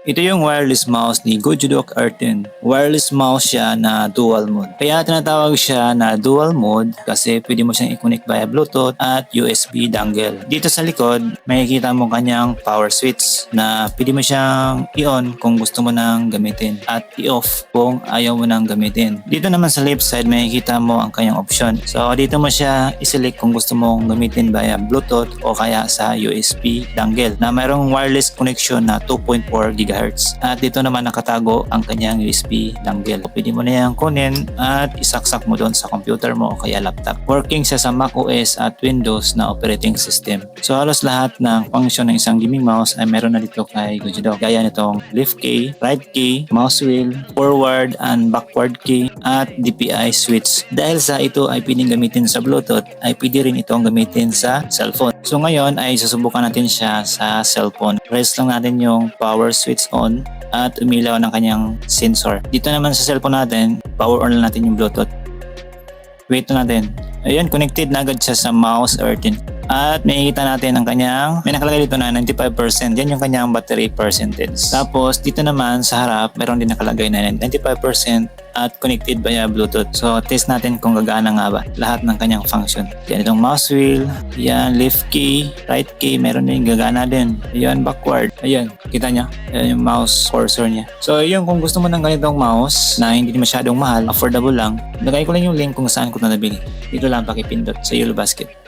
Ito yung wireless mouse ni Gojudoc R10. Wireless mouse siya na dual mode. Kaya tinatawag siya na dual mode kasi pwede mo siyang i-connect via Bluetooth at USB dongle. Dito sa likod, makikita mo kanyang power switch na pwede mo siyang i-on kung gusto mo nang gamitin at i-off kung ayaw mo nang gamitin. Dito naman sa left side, makikita mo ang kanyang option. So dito mo siya i-select kung gusto mong gamitin via Bluetooth o kaya sa USB dongle na mayroong wireless connection na 2.4 GHz. At dito naman nakatago ang kanyang USB dongle. Pwede mo na yan kunin at isaksak mo doon sa computer mo o kaya laptop. Working siya sa macOS at Windows na operating system. So halos lahat ng function ng isang gaming mouse ay meron na dito kay Gojudoc. Gaya nitong left key, right key, mouse wheel, forward and backward key at DPI switch. Dahil sa ito ay pwedeng gamitin sa Bluetooth, ay pwede rin itong gamitin sa cellphone. So ngayon ay susubukan natin siya sa cellphone. Press lang natin yung power switch on at umilaw ng kanyang sensor. Dito naman sa cellphone natin, power on lang natin yung Bluetooth. Wait natin. Ayan, connected na agad siya sa mouse R10. At makikita natin ang kanyang, may nakalagay dito na 95%. Yan yung kanyang battery percentage. Tapos dito naman sa harap, meron din nakalagay na 95% at connected via Bluetooth. So test natin kung gagana nga ba lahat ng kanyang function. Yan itong mouse wheel, yan left key, right key, meron din gagana din. Yan backward. Ayan, kita nyo? Yan yung mouse cursor niya. So yun, kung gusto mo ng ganitong mouse na hindi masyadong mahal, affordable lang, lagay ko lang yung link kung saan ko na nabili. Dito lang pakipindot sa Yellow Basket.